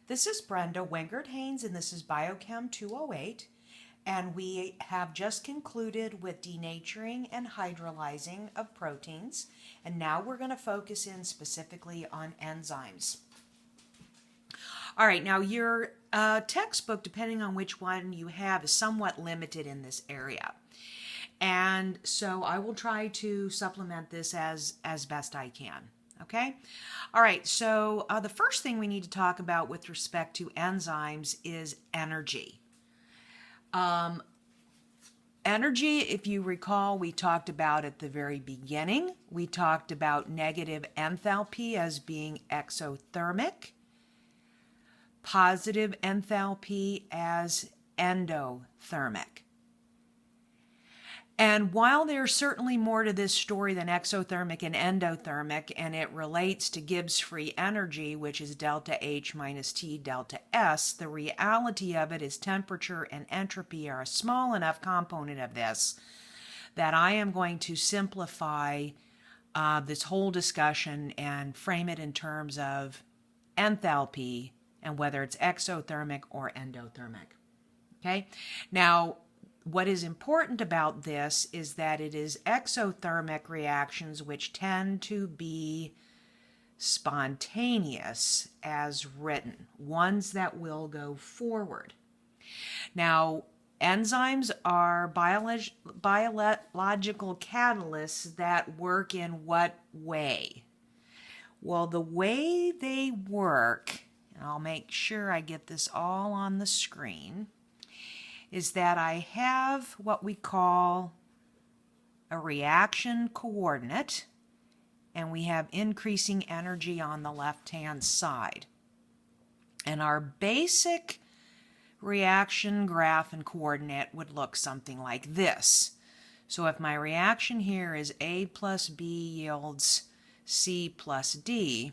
This is Brenda Wingard-Haynes, and this is Biochem 208. And we have just concluded with denaturing and hydrolyzing of proteins. And now we're going to focus in specifically on enzymes. All right, now your textbook, depending on which one you have, is somewhat limited in this area. And so I will try to supplement this as best I can. Okay? All right, so the first thing we need to talk about with respect to enzymes is energy. Energy, if you recall, we talked about at the very beginning. We talked about negative enthalpy as being exothermic, positive enthalpy as endothermic. And while there's certainly more to this story than exothermic and endothermic, and it relates to Gibbs free energy, which is delta H minus T delta S, the reality of it is temperature and entropy are a small enough component of this that I am going to simplify this whole discussion and frame it in terms of enthalpy and whether it's exothermic or endothermic. Okay? Now, what is important about this is that it is exothermic reactions which tend to be spontaneous as written, ones that will go forward. Now, enzymes are biological catalysts that work in what way? Well, the way they work, and I'll make sure I get this all on the screen, is that I have what we call a reaction coordinate, and we have increasing energy on the left-hand side. And our basic reaction graph and coordinate would look something like this. So if my reaction here is A plus B yields C plus D,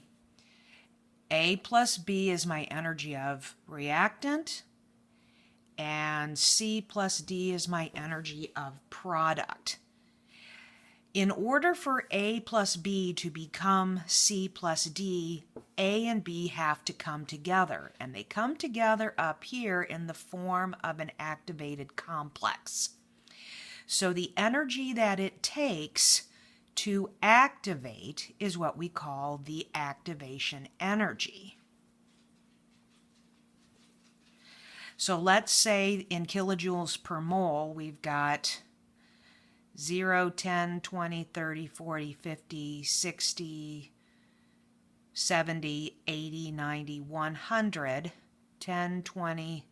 A plus B is my energy of reactant, and C plus D is my energy of product. In order for A plus B to become C plus D, A and B have to come together, and they come together up here in the form of an activated complex. So the energy that it takes to activate is what we call the activation energy. So let's say in kilojoules per mole, we've got 0, 10, 20, 30, 40, 50, 60, 70, 80, 90, 100, 10, 20,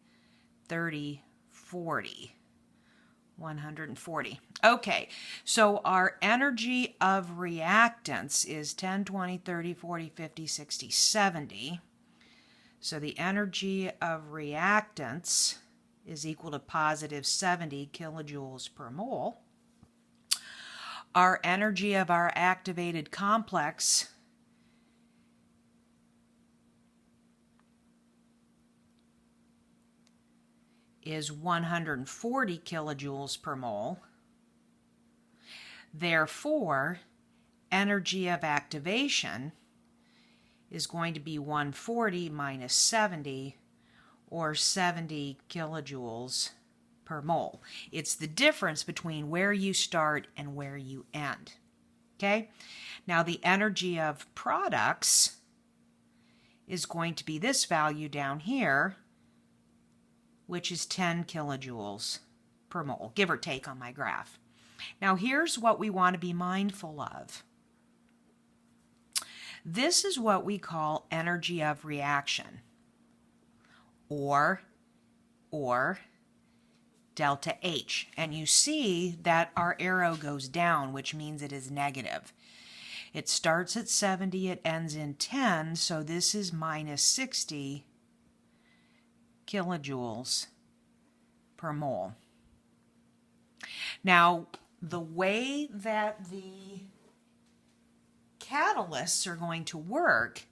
30, 40, 140. Okay, so our energy of reactants is 10, 20, 30, 40, 50, 60, 70. So the energy of reactants is equal to positive 70 kilojoules per mole. Our energy of our activated complex is 140 kilojoules per mole. Therefore, energy of activation is going to be 140 minus 70, or 70 kilojoules per mole. It's the difference between where you start and where you end. Okay? Now the energy of products is going to be this value down here, which is 10 kilojoules per mole, give or take on my graph. Now here's what we want to be mindful of. This is what we call energy of reaction, or delta H. And you see that our arrow goes down, which means it is negative. It starts at 70, it ends in 10, so this is minus 60 kilojoules per mole. Now, the way that the catalysts are going to work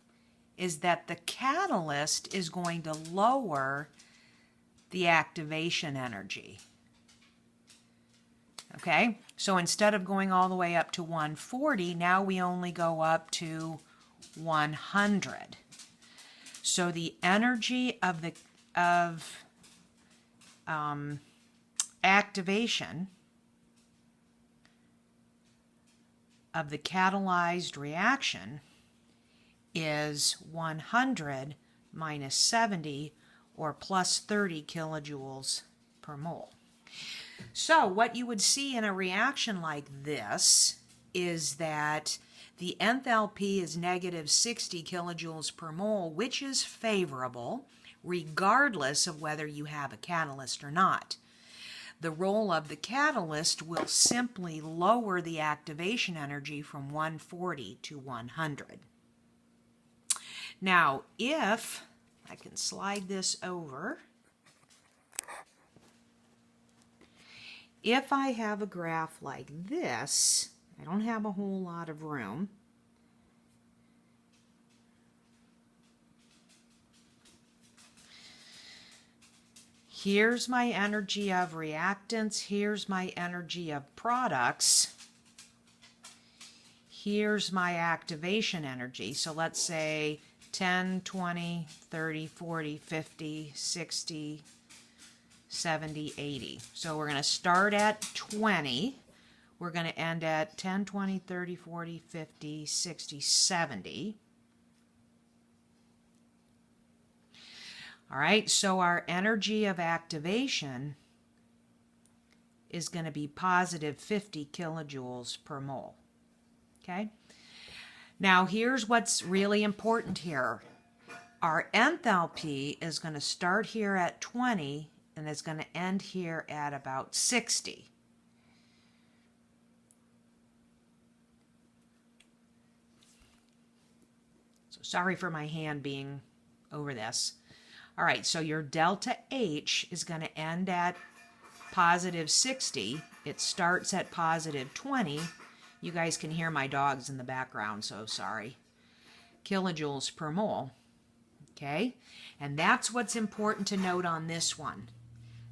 is that the catalyst is going to lower the activation energy. Okay, so instead of going all the way up to 140, now we only go up to 100. So the energy of the activation of the catalyzed reaction is 100 minus 70, or plus 30 kilojoules per mole. So what you would see in a reaction like this is that the enthalpy is negative 60 kilojoules per mole, which is favorable regardless of whether you have a catalyst or not. The role of the catalyst will simply lower the activation energy from 140 to 100. Now, if I can slide this over, if I have a graph like this, I don't have a whole lot of room. Here's my energy of reactants. Here's my energy of products. Here's my activation energy. So let's say 10, 20, 30, 40, 50, 60, 70, 80. So we're going to start at 20. We're going to end at 10, 20, 30, 40, 50, 60, 70. All right, so our energy of activation is going to be positive 50 kilojoules per mole. Okay? Now, here's what's really important here. Our enthalpy is going to start here at 20 and it's going to end here at about 60. So sorry for my hand being over this. All right, so your delta H is going to end at positive 60. It starts at positive 20. You guys can hear my dogs in the background, so sorry. Kilojoules per mole. Okay, and that's what's important to note on this one,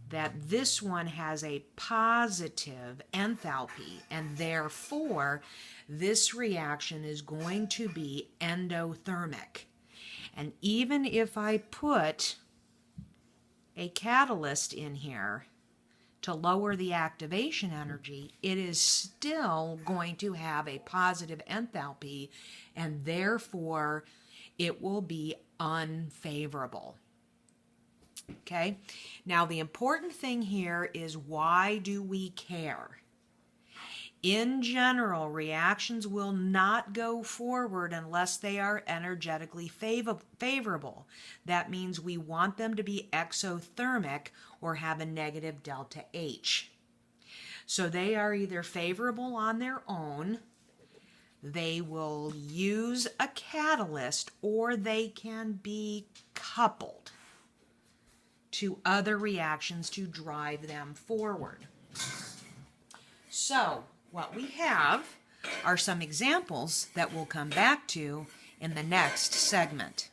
that this one has a positive enthalpy, and therefore this reaction is going to be endothermic. And even if I put a catalyst in here to lower the activation energy, it is still going to have a positive enthalpy, and therefore it will be unfavorable. Okay? Now the important thing here is, why do we care? In general, reactions will not go forward unless they are energetically favorable. That means we want them to be exothermic or have a negative delta H. So they are either favorable on their own, they will use a catalyst, or they can be coupled to other reactions to drive them forward. So what we have are some examples that we'll come back to in the next segment.